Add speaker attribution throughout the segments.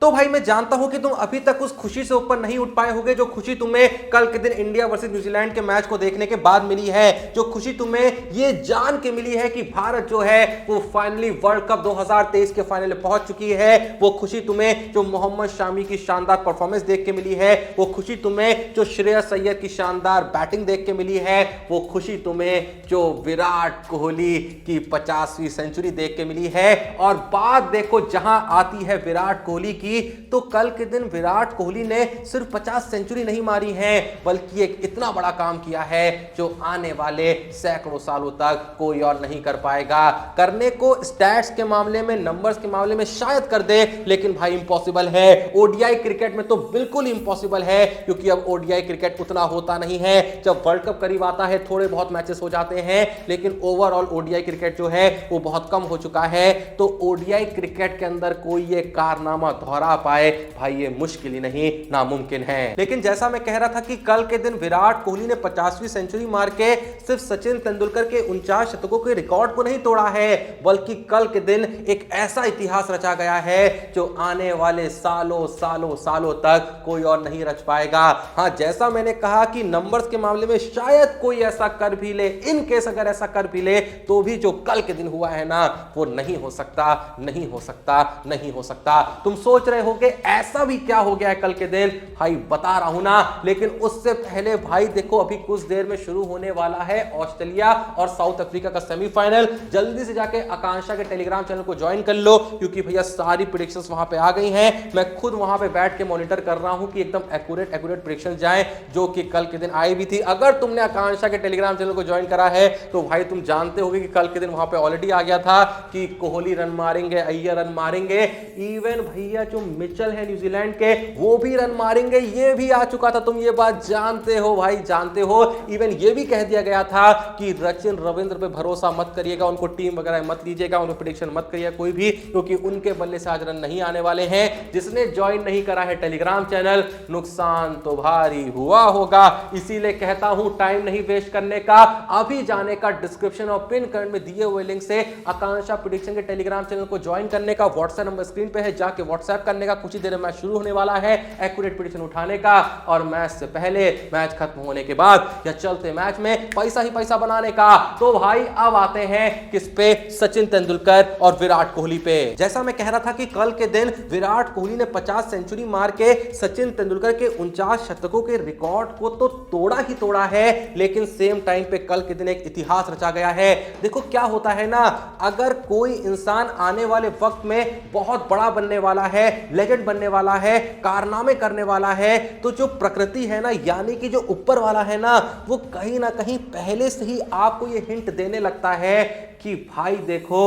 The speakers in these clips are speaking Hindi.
Speaker 1: तो भाई मैं जानता हूं कि तुम अभी तक उस खुशी से ऊपर नहीं उठ पाए होगे जो खुशी तुम्हें कल के दिन इंडिया वर्सेस न्यूजीलैंड के मैच को देखने के बाद मिली है, जो खुशी तुम्हें ये जान के मिली है कि भारत जो है वो फाइनली वर्ल्ड कप 2023 के फाइनल में पहुंच चुकी है। वो खुशी तुम्हें जो मोहम्मद शामी की शानदार परफॉर्मेंस देख के मिली है, वो खुशी तुम्हें जो श्रेयस अय्यर की शानदार बैटिंग देख के मिली है, वो खुशी तुम्हें जो विराट कोहली की 50वीं सेंचुरी देख के मिली है। और बात देखो जहां आती है विराट कोहली की, तो कल के दिन विराट कोहली ने सिर्फ 50 सेंचुरी नहीं मारी है, बल्कि एक इतना बड़ा काम किया है जो आने वाले सैकड़ों सालों तक कोई और नहीं कर पाएगा। करने को स्टैट्स के मामले में, नंबर्स के मामले में शायद कर दे, लेकिन भाई इंपॉसिबल है। ओडीआई क्रिकेट में तो बिल्कुल इंपॉसिबल है, क्योंकि अब ओडीआई क्रिकेट उतना होता नहीं है। जब वर्ल्ड कप करीब आता है थोड़े बहुत मैचेस हो जाते हैं, लेकिन ओवरऑल ओडीआई क्रिकेट जो है वो बहुत कम हो चुका है। तो ओडीआई क्रिकेट के अंदर कोई ये कारनामा दोहरा पाए, भाई ये मुश्किल ही नहीं नामुमकिन है। लेकिन जैसा मैं कह रहा था कि कल के दिन विराट कोहली ने 50वीं सेंचुरी मार के सिर्फ सचिन तेंदुलकर के 49 शतकों के रिकॉर्ड को नहीं तोड़ा है, बल्कि कल के दिन एक ऐसा इतिहास रचा गया है जो आने वाले सालों सालों सालों तक कोई और नहीं रच पाएगा। हां, जैसा मैंने कहा कि नंबर्स के मामले में शायद कोई ऐसा कर भी ले, इन केस अगर ऐसा कर भी ले, तो भी जो कल के दिन हुआ है ना, वो नहीं हो सकता, नहीं हो सकता, नहीं हो सकता। तुम सोच रहे हो कि ऐसा भी क्या हो गया है कल के दिन, भाई बता रहा हूं ना। लेकिन उससे पहले भाई देखो, अभी कुछ देर में शुरू होने वाला है ऑस्ट्रेलिया और साउथ अफ्रीका का सेमीफाइनल। जल्दी से जाके आकांक्षा के टेलीग्राम चैनल को ज्वाइन कर लो, क्योंकि भैया सारी प्रेडिक्शंस वहां पे आ गई हैं। मैं खुद वहां पे बैठ के मॉनिटर कर रहा हूं कि एकदम एक्यूरेट प्रेडिक्शन जाए, जो कि कल के दिन आई भी थी। अगर तुमने आकांक्षा के टेलीग्राम चैनल को ज्वाइन करा है तो भाई तुम जानते होगे कि कल के दिन वहां पे ऑलरेडी आ गया था कि कोहली रन मारेंगे, अय्यर रन मारेंगे, इवन भैया जो मिचेल है न्यूजीलैंड के वो भी रन मारेंगे, ये भी आ चुका था। तुम ये बात जानते हो भाई, जानते हो। इवन ये भी कह दिया गया था कि सचिन रविंद्र पे भरोसा मत करिएगा, उनको टीम वगैरह मत लीजिएगा, उनको प्रेडिक्शन मत करिएगा कोई भी, क्योंकि उनके बल्ले से आज रन नहीं आने वाले हैं। जिसने ज्वाइन नहीं करा है टेलीग्राम चैनल, नुकसान तो भारी हुआ होगा। इसीलिए कहता हूं टाइम नहीं वेस्ट करने का, अभी जाने का डिस्क्रिप्शन और पिन कमेंट में दिए हुए लिंक से आकांक्षा प्रेडिक्शन के टेलीग्राम चैनल को ज्वाइन करने का। व्हाट्सएप नंबर स्क्रीन पे है, जाके व्हाट्सएप करने का। कुछ ही देर में मैच शुरू होने वाला है, एक्यूरेट प्रेडिक्शन उठाने का, और मैच से पहले, मैच खत्म होने के बाद या चलते मैच में पैसा ही पैसा बनाने का। तो भाई अब आते हैं किस पे, सचिन तेंदुलकर और विराट कोहली पे। जैसा मैं कह रहा था कि कल के दिन विराट कोहली ने 50 सेंचुरी मार के सचिन तेंदुलकर के 49 शतकों के रिकॉर्ड को तो तोड़ा ही तोड़ा है, लेकिन सेम टाइम पे कल के दिन एक इतिहास रचा गया है। देखो क्या होता है ना, अगर कोई इंसान आने वाले वक्त में बहुत बड़ा बनने वाला है, लेजेंड बनने वाला है, कारनामे करने वाला है, तो जो प्रकृति है ना, यानी कि जो ऊपर वाला है ना, वो कहीं ना कहीं पहले से ही आपको ये हिंट देने लगता है कि भाई देखो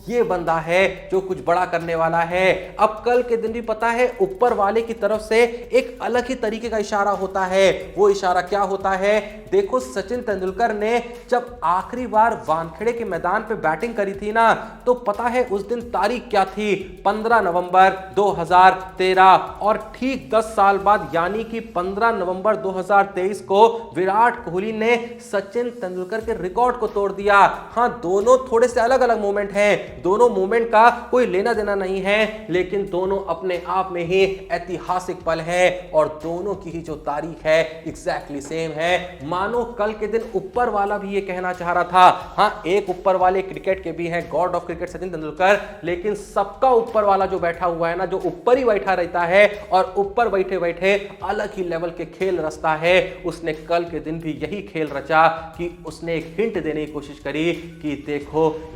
Speaker 1: ये बंदा है जो कुछ बड़ा करने वाला है। अब कल के दिन भी पता है ऊपर वाले की तरफ से एक अलग ही तरीके का इशारा होता है। वो इशारा क्या होता है, देखो सचिन तेंदुलकर ने जब आखिरी बार वानखेड़े के मैदान पे बैटिंग करी थी ना, तो पता है उस दिन तारीख क्या थी, 15 नवंबर 2013। और ठीक 10 साल बाद यानी कि 15 नवंबर 2023 को विराट कोहली ने सचिन तेंदुलकर के रिकॉर्ड को तोड़ दिया। हाँ, दोनों थोड़े से अलग अलग मोमेंट हैं, दोनों मोमेंट का कोई लेना देना नहीं है, लेकिन दोनों अपने आप में ही ऐतिहासिक पल है, और दोनों की ही जो तारीख है एग्जैक्टली सेम है। मानो कल के दिन ऊपर वाला भी ये कहना चाह रहा था। हाँ, एक ऊपर वाले क्रिकेट के भी हैं, God of cricket Sachin Tendulkar, लेकिन सबका ऊपर वाला जो बैठा हुआ है ना, जो ऊपर ही बैठा रहता है और ऊपर बैठे बैठे अलग ही लेवल के खेल रचता है, उसने कल के दिन भी यही खेल रचा कि उसने एक हिंट देने की कोशिश करी कि देखो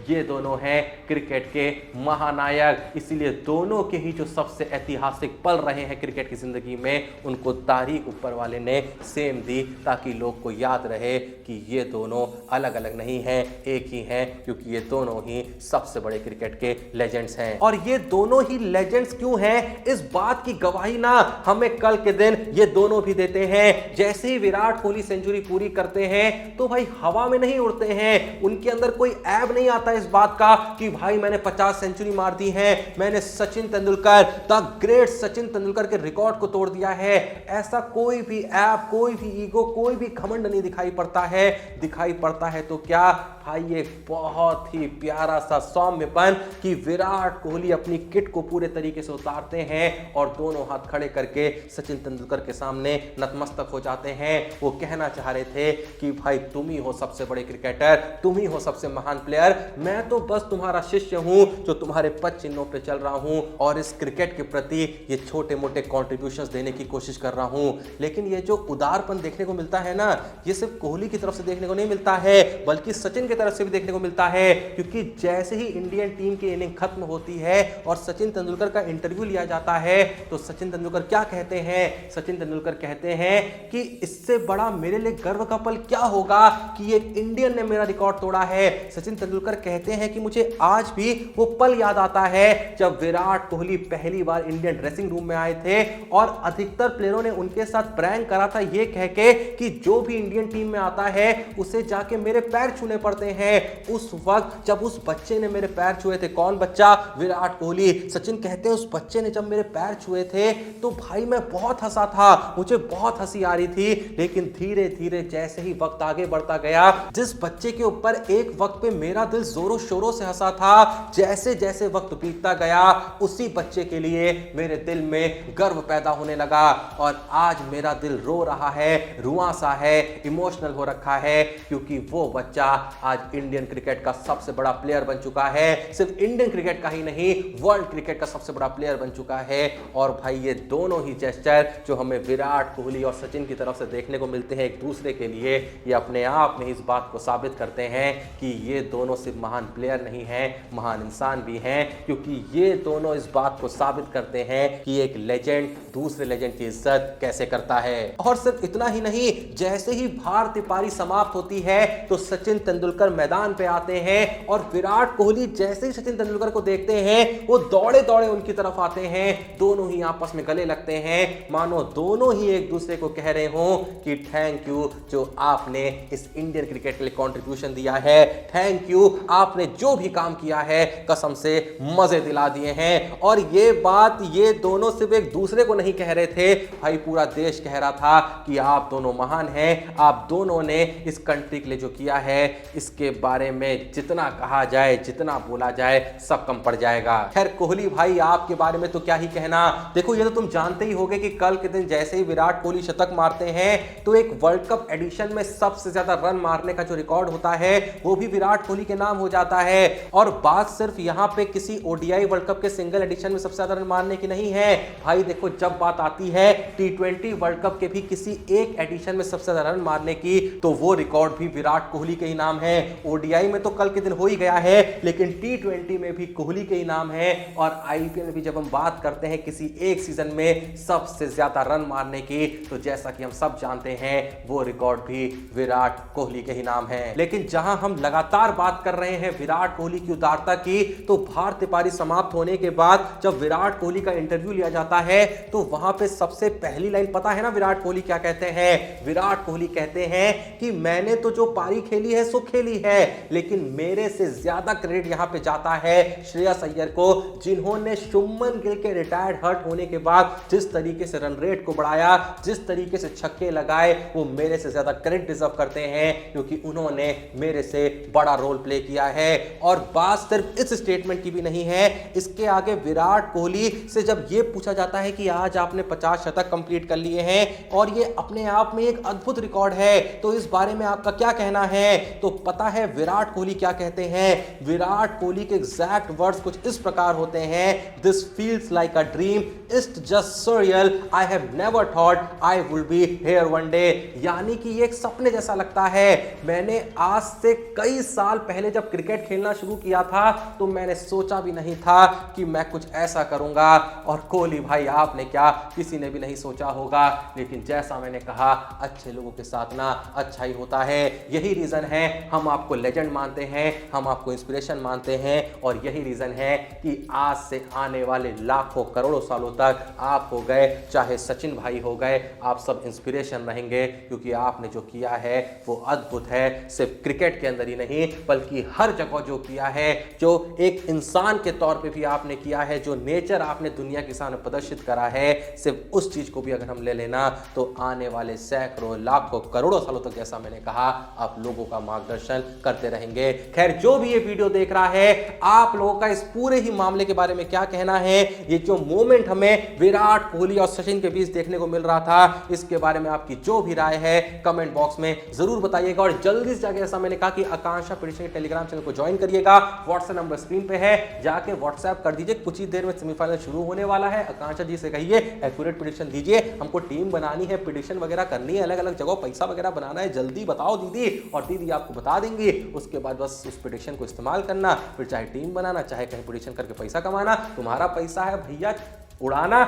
Speaker 1: ये दोनों हैं क्रिकेट के महानायक। इसीलिए दोनों के ही जो सबसे ऐतिहासिक पल रहे हैं क्रिकेट की जिंदगी में, उनको तारीख ऊपर वाले ने सेम दी, ताकि लोग को याद रहे कि ये दोनों अलग अलग नहीं हैं, एक ही हैं, क्योंकि ये दोनों ही सबसे बड़े क्रिकेट के लेजेंड्स हैं। और ये दोनों ही लेजेंड्स क्यों हैं, इस बात की गवाही ना हमें कल के दिन ये दोनों भी देते हैं। जैसे ही विराट कोहली सेंचुरी पूरी करते हैं तो भाई हवा में नहीं उड़ते हैं, उनके अंदर कोई ऐब जब नहीं आता इस बात का कि भाई मैंने 50 सेंचुरी मार दी है, मैंने सचिन तेंदुलकर, द ग्रेट सचिन तेंदुलकर के रिकॉर्ड को तोड़ दिया है, ऐसा कोई भी ऐप, कोई भी ईगो, कोई भी घमंड नहीं दिखाई पड़ता है। दिखाई पड़ता है तो क्या भाई, एक बहुत ही प्यारा सा सौम्यपन कि विराट कोहली अपनी किट को पूरे तरीके से उतारते हैं और दोनों हाथ खड़े करके सचिन तेंदुलकर के सामने नतमस्तक हो जाते हैं। वो कहना चाह रहे थे कि भाई तुम ही हो सबसे बड़े क्रिकेटर, तुम ही हो सबसे महान प्लेयर, मैं तो बस तुम्हारा शिष्य हूं जो तुम्हारे पद चिन्हों पे चल रहा हूं और इस क्रिकेट के प्रति ये छोटे मोटे कॉन्ट्रीब्यूशंस देने की कोशिश कर रहा हूं। लेकिन ये जो उदारपन देखने को मिलता है ना, ये सिर्फ कोहली की तरफ से देखने को नहीं मिलता है, बल्कि सचिन की तरफ से भी देखने को मिलता है। क्योंकि जैसे ही इंडियन टीम की इनिंग खत्म होती है और सचिन तेंदुलकर का इंटरव्यू लिया जाता है तो सचिन तेंदुलकर क्या कहते हैं? सचिन तेंदुलकर कहते हैं कि इससे बड़ा मेरे लिए गर्व का पल क्या होगा कि एक इंडियन ने मेरा रिकॉर्ड तोड़ा है। सचिन तेंदुलकर कहते हैं कि मुझे आज भी वो पल याद आता है जब विराट कोहली पहली बार इंडियन ड्रेसिंग रूम में आए थे और अधिकतर प्लेयरों ने उनके साथ प्रैंक करा था ये कह के कि जो भी इंडियन टीम में आता है उसे जाके मेरे पैर छूने पड़ते हैं। उस वक्त जब उस बच्चे ने मेरे पैर छुए थे, कौन बच्चा? विराट कोहली। सचिन कहते हैं उस बच्चे ने जब मेरे पैर छुए थे तो भाई मैं बहुत हंसा था, मुझे बहुत हंसी आ रही थी। लेकिन धीरे धीरे जैसे ही वक्त आगे बढ़ता गया, जिस बच्चे के ऊपर एक वक्त पे मेरा दिल जोरों शोरों से हंसा था, जैसे जैसे वक्त बीतता गया उसी बच्चे के लिए मेरे दिल में गर्व पैदा होने लगा और आज मेरा दिल रो रहा है, रुआं सा है, इमोशनल हो रखा है, क्योंकि वो बच्चा आज इंडियन क्रिकेट का सबसे बड़ा प्लेयर बन चुका है। सिर्फ इंडियन क्रिकेट का ही नहीं, वर्ल्ड क्रिकेट का सबसे बड़ा प्लेयर बन चुका है। और भाई ये दोनों ही जेस्चर जो हमें विराट कोहली और सचिन की तरफ से देखने को मिलते हैं एक दूसरे के लिए, ये अपने आप में इस बात को साबित करते हैं कि ये दोनों सिर्फ महान प्लेयर नहीं हैं, महान इंसान भी हैं। क्योंकि ये दोनों इस बात को साबित करते हैं कि एक लेजेंड दूसरे लेजेंड की इज्जत कैसे करता है। और सिर्फ इतना ही नहीं, जैसे ही भारतीय पारी समाप्त होती है तो सचिन तेंदुलकर मैदान पे आते हैं और विराट कोहली जैसे ही सचिन तेंदुलकर को देखते हैं वो दौड़े दौड़े उनकी तरफ आते हैं। दोनों ही आपस में गले लगते हैं, मानो दोनों ही एक दूसरे को कह रहे हो कि थैंक यू जो आपने इस इंडियन क्रिकेट के लिए कंट्रीब्यूशन दिया है, थैंक यू आपने जो भी काम किया है कसम से मजे दिला दिए हैं। और ये बात ये दोनों सिर्फ एक दूसरे को नहीं कह रहे थे, भाई पूरा देश कह रहा था कि आप दोनों महान हैं, आप दोनों ने इस कंट्री के लिए जो किया है इसके बारे में जितना कहा जाए, जितना बोला जाए सब कम पड़ जाएगा। खैर कोहली भाई आपके बारे में तो क्या ही कहना, देखो ये तो तुम जानते ही होगे कि कल के दिन जैसे ही विराट कोहली शतक मारते हैं तो एक वर्ल्ड कप एडिशन में सबसे ज्यादा रन मारने का जो रिकॉर्ड होता है वो भी विराट कोहली के नाम हो जाता है। और बात सिर्फ यहां पे किसी ओडीआई वर्ल्ड कप के सिंगल एडिशन में सबसे ज्यादा रन मारने की नहीं है भाई, देखो जब बात आती है टी20 वर्ल्ड कप के भी किसी एक एडिशन में सबसे ज्यादा रन मारने की तो वो रिकॉर्ड भी विराट कोहली के ही नाम है। ओडीआई में तो कल के दिन हो ही गया है, लेकिन टी20 में भी कोहली के ही नाम है। और आईपीएल में भी जब हम बात करते हैं किसी एक सीजन में सबसे ज्यादा रन मारने की तो जैसा कि हम सब जानते हैं वो रिकॉर्ड भी विराट कोहली के ही नाम है। लेकिन जहां हम लगातार बात कर रहे हैं विराट कोहली की उदारता की, तो भारतीय पारी समाप्त होने के बाद जब विराट कोहली का इंटरव्यू लिया जाता है तो वहां पे सबसे पहली लाइन पता है ना विराट कोहली क्या कहते हैं? विराट कोहली कहते हैं कि मैंने तो जो पारी खेली है सो खेली है, लेकिन मेरे से ज्यादा क्रेडिट यहां पे जाता है श्रेयस अय्यर को, जिन्होंने शुभमन गिल के रिटायर्ड हर्ट होने के बाद जिस तरीके से रन रेट को बढ़ाया, जिस तरीके से छक्के लगाए, वो मेरे से ज्यादा क्रेडिट डिजर्व करते हैं क्योंकि उन्होंने मेरे से बड़ा रोल प्ले किया है। और बात सिर्फ इस स्टेटमेंट की भी नहीं है, इसके आगे विराट कोहली से जब यह पूछा जाता है कि आज आपने 50 शतक कंप्लीट कर लिए हैं और ये अपने आप में एक अद्भुत रिकॉर्ड है, तो इस बारे में आपका क्या कहना है? तो पता है विराट कोहली क्या कहते हैं? विराट कोहली के एग्जैक्ट वर्ड्स कुछ इस प्रकार होते हैं, this feels like a dream, it's just surreal, I have never thought I will be here one day. यानी कि ये एक सपने जैसा लगता है। मैंने आज से कई साल पहले जब क्रिकेट खेलना शुरू किया था तो मैंने सोचा भी नहीं था कि मैं कुछ ऐसा करूंगा। और कोहली भाई आपने क्या, किसी ने भी नहीं सोचा होगा, लेकिन जैसा मैंने कहा अच्छे लोगों के साथ ना अच्छा ही होता है। यही रीजन है हम आपको लेजेंड मानते हैं, हम आपको इंस्पिरेशन मानते हैं और यही रीजन है कि आज से आने वाले लाखों करोड़ों सालों तक आप हो गए चाहे सचिन भाई हो गए, आप सब इंस्पिरेशन रहेंगे क्योंकि आपने जो किया है वो अद्भुत है, सिर्फ क्रिकेट के अंदर ही नहीं बल्कि बल्कि हर जगह जो किया है, जो एक इंसान के तौर पे भी आपने किया है, जो नेचर आपने दुनिया के सामने प्रदर्शित करा है, सिर्फ उस चीज को भी अगर हम ले लेना तो आने वाले सैकड़ों लाखों करोड़ों सालों तक, जैसा मैंने कहा, आप लोगों का मार्गदर्शन करते रहेंगे। खैर, जो भी ये वीडियो देख रहा है, आप लोगों का इस पूरे ही मामले के बारे में क्या कहना है? ये जो मोमेंट हमें विराट कोहली और सचिन के बीच देखने को मिल रहा था, इसके बारे में आपकी जो भी राय है कमेंट बॉक्स में जरूर बताइएगा। और जल्दी से जाके, जैसा मैंने कहा कि आकांक्षा प्रेडिक्शन के टेलीग्राम चैनल को ज्वाइन करिएगा। व्हाट्सएप नंबर स्क्रीन पे है, जाके व्हाट्सएप कर दीजिए। कुछ ही देर में सेमीफाइनल शुरू होने वाला है। आकांक्षा जी से कहिए एक्यूरेट प्रेडिक्शन दीजिए, हमको टीम बनानी है, प्रेडिक्शन वगैरह करनी है, अलग अलग जगह पैसा वगैरह बनाना है, जल्दी बताओ दीदी। और दीदी आपको बता देंगी, उसके बाद बस उस प्रेडिक्शन को इस्तेमाल करना, फिर चाहे टीम बनाना, चाहे कहीं प्रेडिक्शन करके पैसा कमाना। तुम्हारा पैसा है भैया, उड़ाना,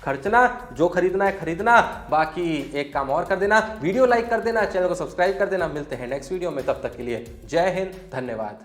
Speaker 1: खर्चना, जो खरीदना है खरीदना। बाकी एक काम और कर देना, वीडियो लाइक कर देना, चैनल को सब्सक्राइब कर देना। मिलते हैं नेक्स्ट वीडियो में, तब तक के लिए जय हिंद, धन्यवाद।